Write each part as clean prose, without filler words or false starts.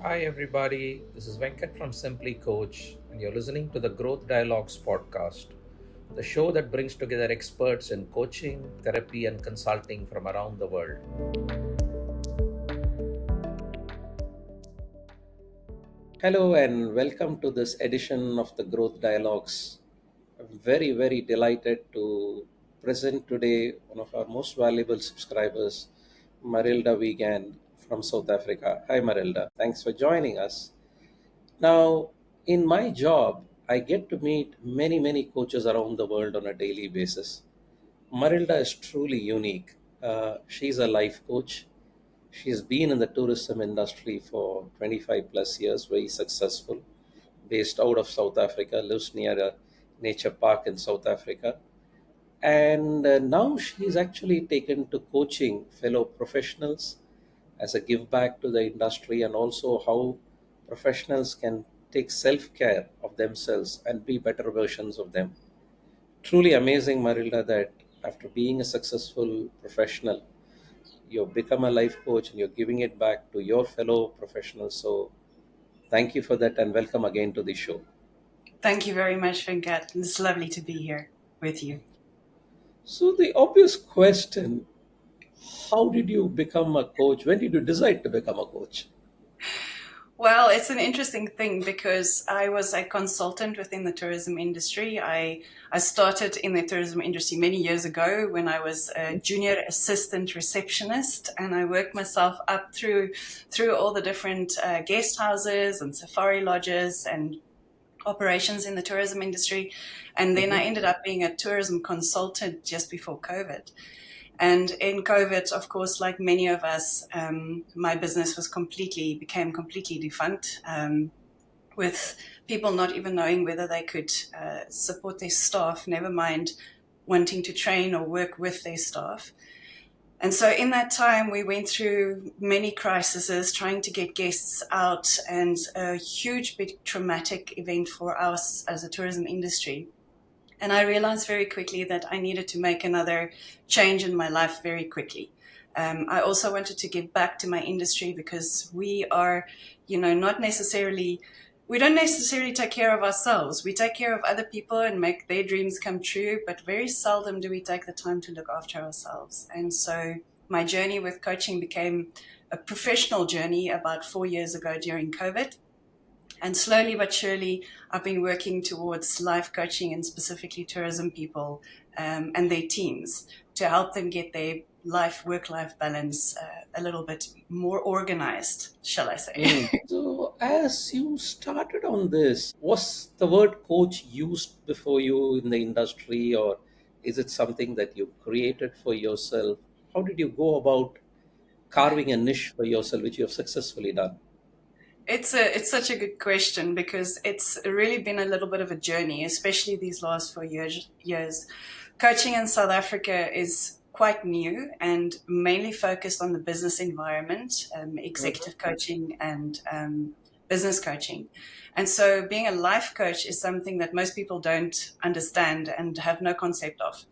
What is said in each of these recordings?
Hi, everybody. This is Venkat from Simply Coach, and you're listening to the Growth Dialogues podcast, the show that brings together experts in coaching, therapy, and consulting from around the world. Hello and welcome to this edition of the Growth Dialogues. I'm very delighted to present today one of our most valuable subscribers, Marilda Wiegand from South Africa. Hi, Marilda. Thanks for joining us. Now, in my job, I get to meet many coaches around the world on a daily basis. Marilda is truly unique. She's a life coach. She's been in the tourism industry for 25 plus years, very successful, based out of South Africa, lives near a nature park in South Africa. And now she's actually taken to coaching fellow professionals as a give back to the industry, and also how professionals can take self care of themselves and be better versions of them. Truly amazing, Marilda, that after being a successful professional, you've become a life coach and you're giving it back to your fellow professionals. So thank you for that and welcome again to the show. Thank you very much, Venkat. It's lovely to be here with you. So the obvious question, how did you become a coach? When did you decide to become a coach? Well, it's an interesting thing because I was a consultant within the tourism industry. I started in the tourism industry many years ago when I was a junior assistant receptionist, and I worked myself up through all the different guest houses and safari lodges and operations in the tourism industry. And then I Mhm. ended up being a tourism consultant just before COVID. And in COVID, of course, like many of us, my business became completely defunct, with people not even knowing whether they could support their staff, never mind wanting to train or work with their staff. And so in that time, we went through many crises trying to get guests out, and a huge, big traumatic event for us as a tourism industry. And I realized very quickly that I needed to make another change in my life very quickly. I also wanted to give back to my industry because we are, not necessarily, we don't necessarily take care of ourselves. We take care of other people and make their dreams come true, but very seldom do we take the time to look after ourselves. And so my journey with coaching became a professional journey about 4 years ago during COVID. And slowly but surely, I've been working towards life coaching and specifically tourism people and their teams to help them get their work life balance a little bit more organized, shall I say. So, as you started on this, was the word coach used before you in the industry, or is it something that you created for yourself? How did you go about carving a niche for yourself, which you have successfully done? It's such a good question because it's really been a little bit of a journey, especially these last 4 years. Coaching in South Africa is quite new and mainly focused on the business environment, executive coaching and business coaching. And so being a life coach is something that most people don't understand and have no concept of.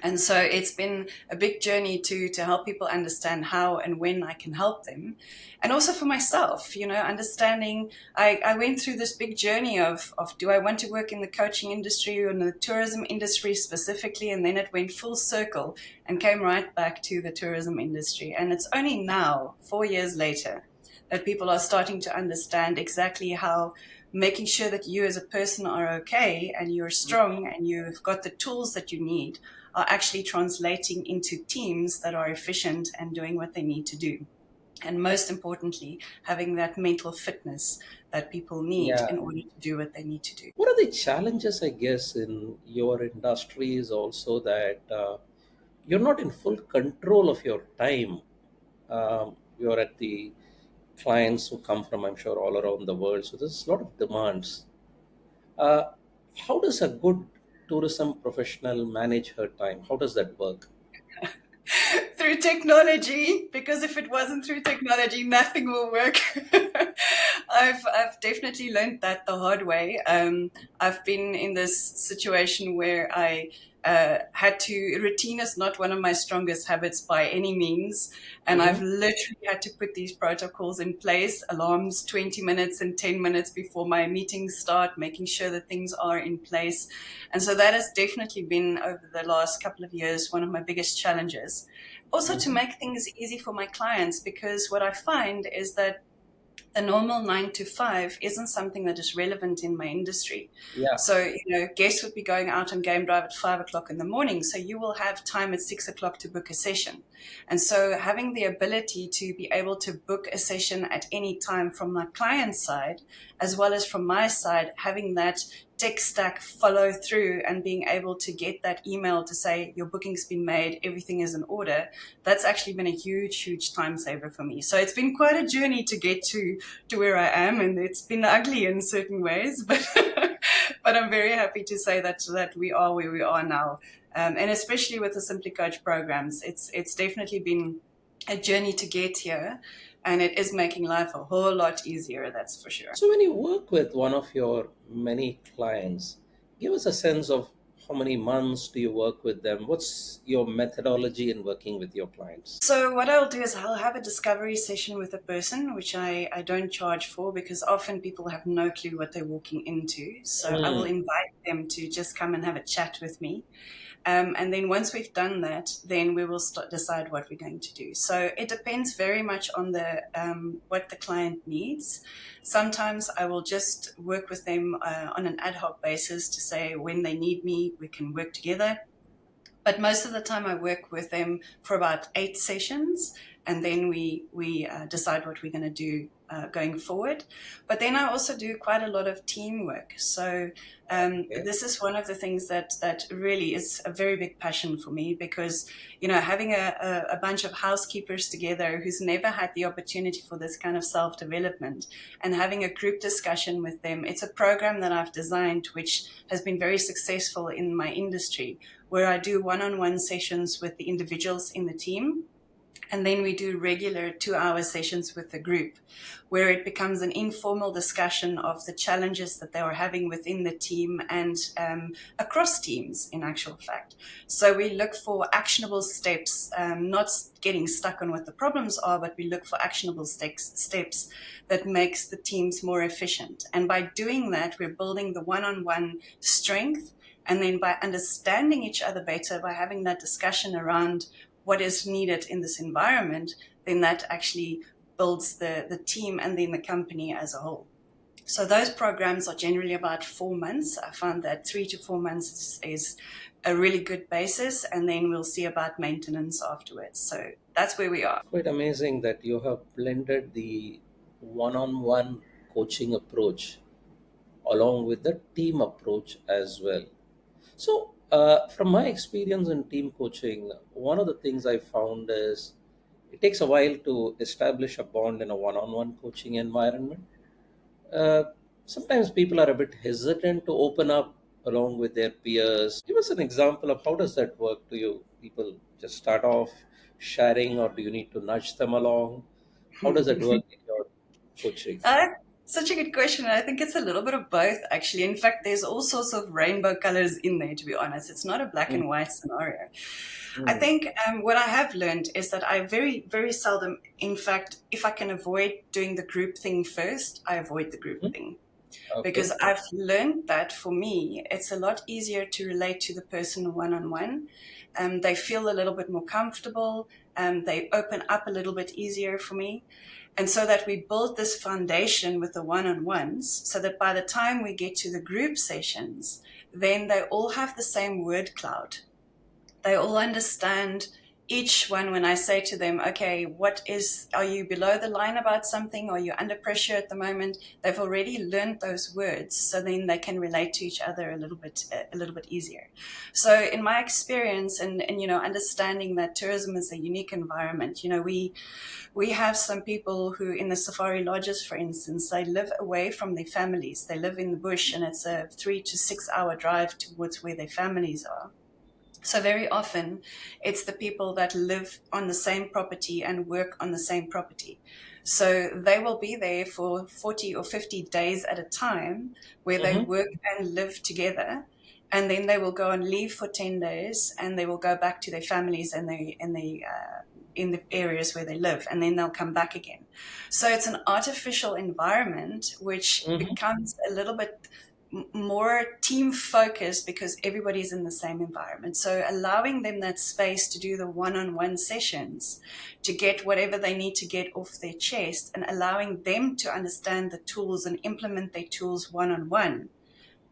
And so it's been a big journey to help people understand how and when I can help them. And also for myself, understanding I went through this big journey of do I want to work in the coaching industry or in the tourism industry specifically? And then it went full circle and came right back to the tourism industry. And it's only now, 4 years later, that people are starting to understand exactly how making sure that you as a person are okay and you're strong and you've got the tools that you need are actually translating into teams that are efficient and doing what they need to do. And most importantly, having that mental fitness that people need Yeah. in order to do what they need to do. What are the challenges, I guess, in your industry is also that you're not in full control of your time. You're at the clients who come from, I'm sure, all around the world. So there's a lot of demands. Uh, how does a good tourism professional manage her time? How does that work? Through technology, because if it wasn't through technology, nothing will work. I've definitely learned that the hard way. I've been in this situation where I had to, routine is not one of my strongest habits by any means. And Mm-hmm. I've literally had to put these protocols in place, alarms 20 minutes and 10 minutes before my meetings start, making sure that things are in place. And so that has definitely been, over the last couple of years, one of my biggest challenges. Also, to Mm-hmm. make things easy for my clients, because what I find is that the normal 9 to 5 isn't something that is relevant in my industry. Yeah. So, guests would be going out on game drive at 5 o'clock in the morning. So you will have time at 6 o'clock to book a session. And so having the ability to be able to book a session at any time from my client's side, as well as from my side, having that tech stack follow through and being able to get that email to say your booking's been made, everything is in order, that's actually been a huge, huge time saver for me. So it's been quite a journey to get to where I am, and it's been ugly in certain ways, but but I'm very happy to say that we are where we are now, and especially with the Simply Coach programs, it's definitely been a journey to get here, and it is making life a whole lot easier. That's for sure. So when you work with one of your many clients, give us a sense of how many months do you work with them? What's your methodology in working with your clients? So what I'll do is I'll have a discovery session with a person, which I don't charge for, because often people have no clue what they're walking into. So I will Mm. invite them to just come and have a chat with me. And then once we've done that, then we will decide what we're going to do. So it depends very much on the what the client needs. Sometimes I will just work with them on an ad hoc basis to say when they need me, we can work together. But most of the time I work with them for about 8 sessions, and then we decide what we're going to do going forward. But then I also do quite a lot of teamwork. So Okay. this is one of the things that really is a very big passion for me, because having a bunch of housekeepers together who's never had the opportunity for this kind of self-development, and having a group discussion with them. It's a program that I've designed which has been very successful in my industry, where I do one-on-one sessions with the individuals in the team. And then we do regular 2-hour sessions with the group, where it becomes an informal discussion of the challenges that they are having within the team and across teams, in actual fact. So we look for actionable steps, not getting stuck on what the problems are, but we look for actionable steps that makes the teams more efficient. And by doing that, we're building the one-on-one strength. And then by understanding each other better, by having that discussion around what is needed in this environment, then that actually builds the team and then the company as a whole. So those programs are generally about 4 months. I found that 3 to 4 months is a really good basis, and then we'll see about maintenance afterwards. So that's where we are. Quite amazing that you have blended the one-on-one coaching approach along with the team approach as well. So, from my experience in team coaching, one of the things I found is it takes a while to establish a bond in a one on one coaching environment. Uh, Sometimes people are a bit hesitant to open up along with their peers. Give us an example of how does that work? Do you people just start off sharing, or do you need to nudge them along? How does that work in your coaching? Uh, Such a good question. I think it's a little bit of both, actually. In fact, there's all sorts of rainbow colors in there, to be honest. It's not a black Mm, and white scenario. I mm, think what I have learned is that I very, very seldom, in fact, if I can avoid doing the group thing first, I avoid the group mhm. thing. Okay. Because I've learned that for me, it's a lot easier to relate to the person one on one. They feel a little bit more comfortable. They open up a little bit easier for me. And so that we build this foundation with the one-on-ones, so that by the time we get to the group sessions, then they all have the same word cloud. They all understand each one when I say to them, okay, are you below the line about something? Are you under pressure at the moment? They've already learned those words, so then they can relate to each other a little bit easier. So in my experience and understanding that tourism is a unique environment, we have some people who in the safari lodges, for instance, they live away from their families. They live in the bush, and it's a 3 to 6 hour drive towards where their families are. So very often it's the people that live on the same property and work on the same property. So they will be there for 40 or 50 days at a time where they Mm-hmm. work and live together. And then they will go on leave for 10 days and they will go back to their families and in the areas where they live, and then they'll come back again. So it's an artificial environment which Mm-hmm. becomes a little bit more team focused because everybody's in the same environment. So allowing them that space to do the one-on-one sessions, to get whatever they need to get off their chest, and allowing them to understand the tools and implement their tools one-on-one,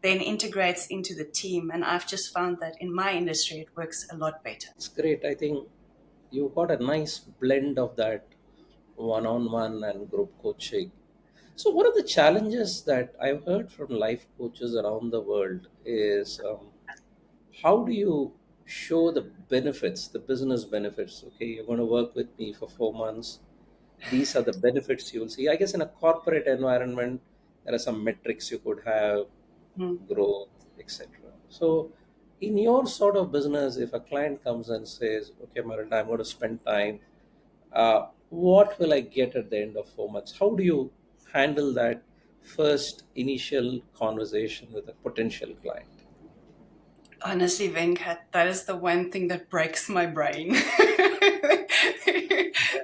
then integrates into the team. And I've just found that in my industry, it works a lot better. It's great. I think you got a nice blend of that one-on-one and group coaching. So one of the challenges that I've heard from life coaches around the world is, how do you show the benefits, the business benefits? Okay, you're going to work with me for 4 months. These are the benefits you will see. I guess in a corporate environment, there are some metrics you could have, Mm. growth, etc. So, in your sort of business, if a client comes and says, "Okay, Marilda, I'm going to spend time. What will I get at the end of 4 months?" How do you handle that first initial conversation with a potential client? Honestly, Venkat, that is the one thing that breaks my brain.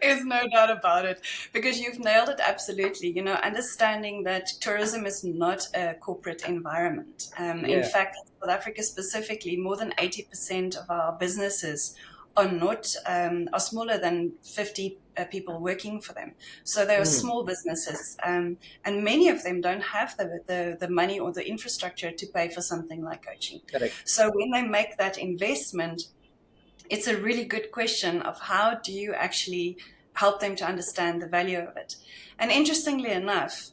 There's no doubt about it. Because you've nailed it absolutely. You know, understanding that tourism is not a corporate environment. In Yeah. fact, South Africa specifically, more than 80% of our businesses are not are smaller than 50 people working for them. So they are Mm, small businesses. And many of them don't have the money or the infrastructure to pay for something like coaching. correct. So when they make that investment, it's a really good question of how do you actually help them to understand the value of it. And interestingly enough,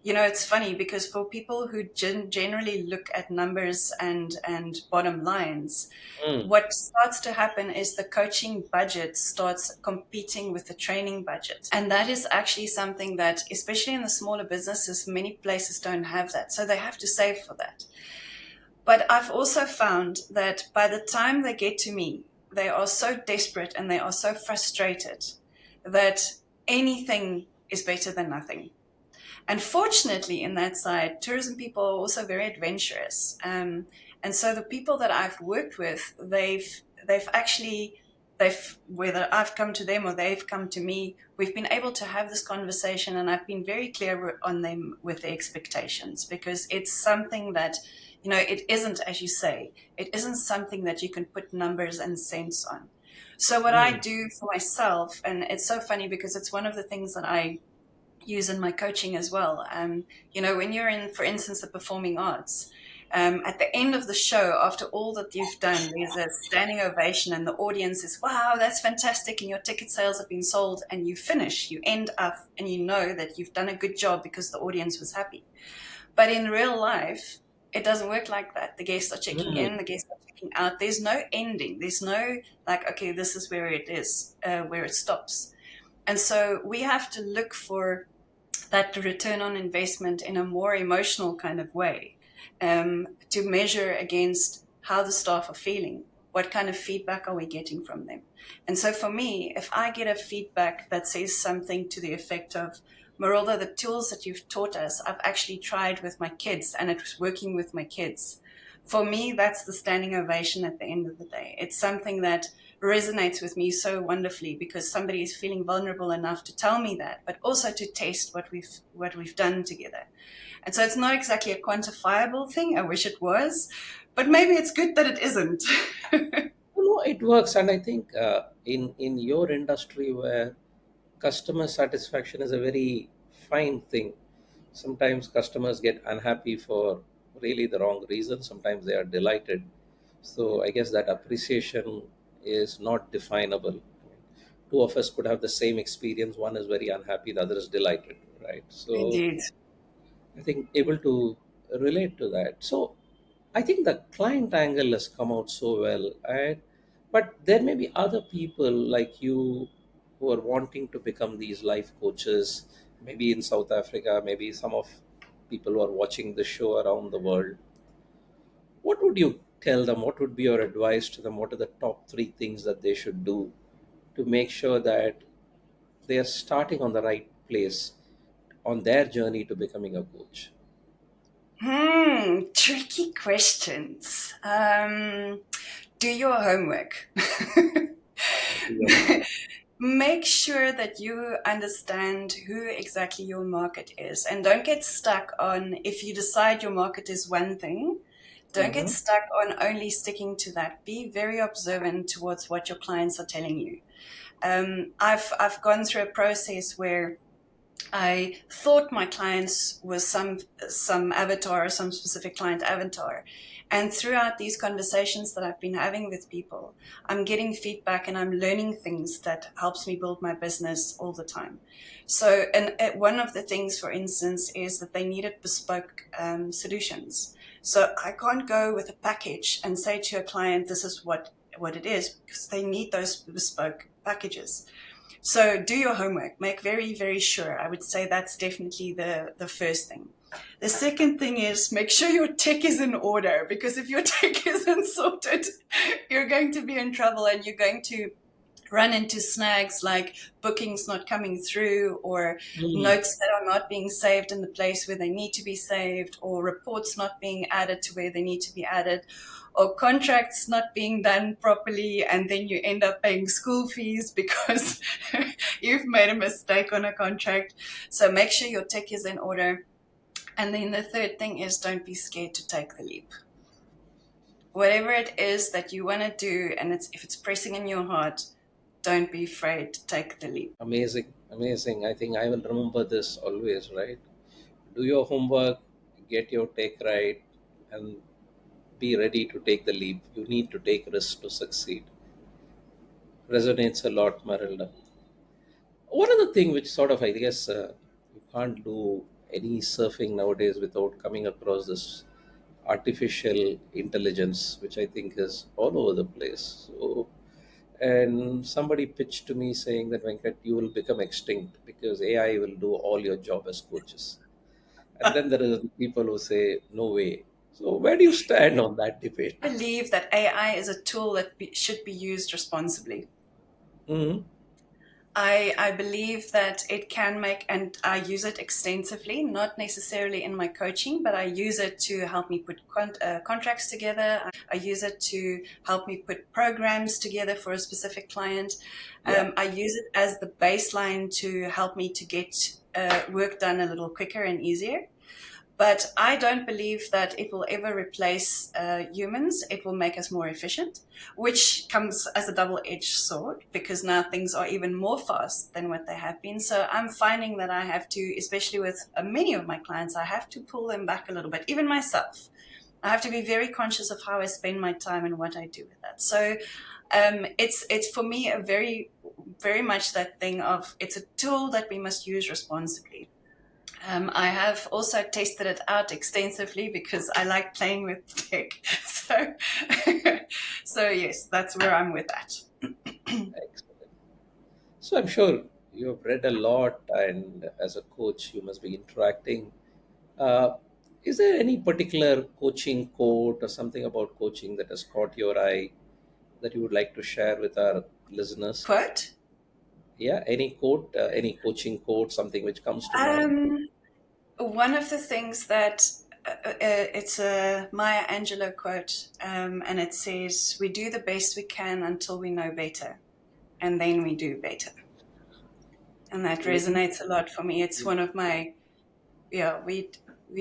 you know, it's funny because for people who generally look at numbers and bottom lines, Mm, what starts to happen is the coaching budget starts competing with the training budget. And that is actually something that, especially in the smaller businesses, many places don't have that. So they have to save for that. But I've also found that by the time they get to me, they are so desperate and they are so frustrated that anything is better than nothing. And fortunately, in that side, tourism people are also very adventurous. And so the people that I've worked with, they've actually they've whether I've come to them or they've come to me, we've been able to have this conversation, and I've been very clear on them with their expectations because it's something that, you know, it isn't, as you say, it isn't something that you can put numbers and cents on. So what I mm, do for myself, and it's so funny because it's one of the things that I use in my coaching as well. You know, when you're in, for instance, the performing arts, at the end of the show, after all that you've done, there's a standing ovation, and the audience is, wow, that's fantastic, and your ticket sales have been sold, and you finish, you end up, and you know that you've done a good job because the audience was happy. But in real life, it doesn't work like that. The guests are checking mm, in, the guests are checking out. There's no ending. There's no, like, okay, this is where it is, where it stops. And so we have to look for that return on investment in a more emotional kind of way, to measure against how the staff are feeling. What kind of feedback are we getting from them? And so for me, if I get a feedback that says something to the effect of, Marilda, the tools that you've taught us, I've actually tried with my kids and it was working with my kids. For me, that's the standing ovation at the end of the day. It's something that resonates with me so wonderfully because somebody is feeling vulnerable enough to tell me that, but also to taste what we've done together. And so it's not exactly a quantifiable thing. I wish it was, but maybe it's good that it isn't. No, it works, and I think in your industry where customer satisfaction is a very fine thing. Sometimes customers get unhappy for really the wrong reason. Sometimes they are delighted. So I guess that appreciation is not definable. Two of us could have the same experience. One is very unhappy, the other is delighted, right? So Indeed. I think able to relate to that. So I think the client angle has come out so well, and but there may be other people like you who are wanting to become these life coaches, maybe in South Africa, maybe some of people who are watching the show around the world. What would you tell them, what would be your advice to them? What are the top three things that they should do to make sure that they are starting on the right place on their journey to becoming a coach? Tricky questions. Do your homework. Do your homework. Make sure that you understand who exactly your market is, and don't get stuck on, if you decide your market is one thing, don't get Mhm. stuck on only sticking to that. Be very observant towards what your clients are telling you. I've gone through a process where I thought my clients was some avatar, some specific client avatar. And throughout these conversations that I've been having with people, I'm getting feedback and I'm learning things that helps me build my business all the time. So, and one of the things, for instance, is that they needed bespoke solutions. So I can't go with a package and say to a client, this is what it is, because they need those bespoke packages. So do your homework, make very, very sure. I would say that's definitely the first thing. The second thing is make sure your tech is in order, because if your tech isn't sorted, you're going to be in trouble and you're going to run into snags like bookings not coming through, or Mm. notes that are not being saved in the place where they need to be saved, or reports not being added to where they need to be added, or contracts not being done properly, and then you end up paying school fees because you've made a mistake on a contract. So make sure your tech is in order. And then the third thing is, don't be scared to take the leap. Whatever it is that you want to do, and if it's pressing in your heart, don't be afraid to take the leap. Amazing, amazing. I think I will remember this always, right? Do your homework, get your take right, and be ready to take the leap. You need to take risks to succeed. Resonates a lot, Marilda. One other thing which sort of, I guess, you can't do any surfing nowadays without coming across this artificial intelligence, which I think is all over the place. So, and somebody pitched to me saying that, Venkat, you will become extinct because AI will do all your job as coaches. And then there are the people who say, no way. So, where do you stand on that debate? I believe that AI is a tool that should be used responsibly. Hmm. I believe that it can make, and I use it extensively, not necessarily in my coaching, but I use it to help me put contracts together. I use it to help me put programs together for a specific client. Yeah. I use it as the baseline to help me to get work done a little quicker and easier. But I don't believe that it will ever replace humans. It will make us more efficient, which comes as a double-edged sword, because now things are even more fast than what they have been. So I'm finding that I have to, especially with many of my clients, I have to pull them back a little bit, even myself. I have to be very conscious of how I spend my time and what I do with that. So it's for me a very much that thing of, it's a tool that we must use responsibly. I have also tested it out extensively because I like playing with tech. So, so yes, that's where I'm with that. Excellent. So, I'm sure you've read a lot, and as a coach, you must be interacting. Uh, is there any particular coaching quote or something about coaching that has caught your eye that you would like to share with our listeners? Quote. Yeah, any quote, any coaching quote, something which comes to mind? Um, One of the things that it's a Maya Angelou quote, and it says, "We do the best we can until we know better, and then we do better." And that Mhm. resonates a lot for me. It's one of my, yeah, we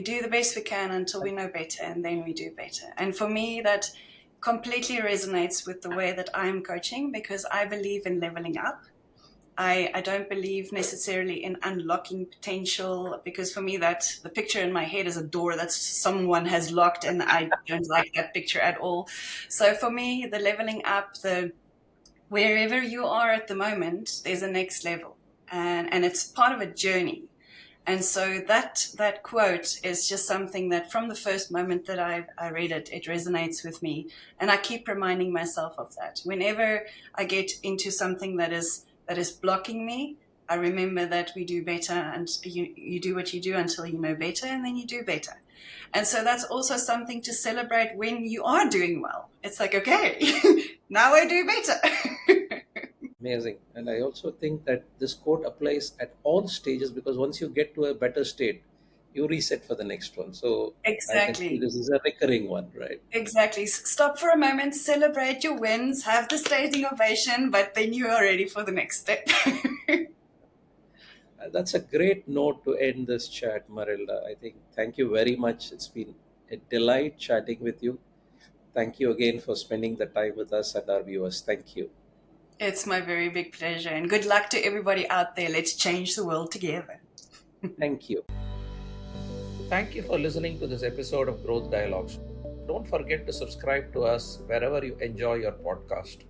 do the best we can until we know better, and then we do better. And for me, that completely resonates with the way that I'm coaching, because I believe in leveling up. I don't believe necessarily in unlocking potential, because for me, that the picture in my head is a door that someone has locked, and I don't like that picture at all. So for me, the leveling up, the wherever you are at the moment, there's a next level, and it's part of a journey. And so that quote is just something that, from the first moment that I read it, it resonates with me, and I keep reminding myself of that whenever I get into something that is blocking me. I remember that we do better, and you do what you do until you know better, and then you do better. And so that's also something to celebrate when you are doing well. It's like, okay, now I do better. Amazing. And I also think that this quote applies at all stages, because once you get to a better state, you reset for the next one. So I can see Exactly. this is a recurring one, right? Exactly. Stop for a moment, celebrate your wins, have the standing ovation, but then you are ready for the next step. That's a great note to end this chat, Marilda. I think thank you very much. It's been a delight chatting with you. Thank you again for spending the time with us and our viewers. Thank you. It's my very big pleasure, and good luck to everybody out there. Let's change the world together. Thank you. Thank you for listening to this episode of Growth Dialogues. Don't forget to subscribe to us wherever you enjoy your podcast.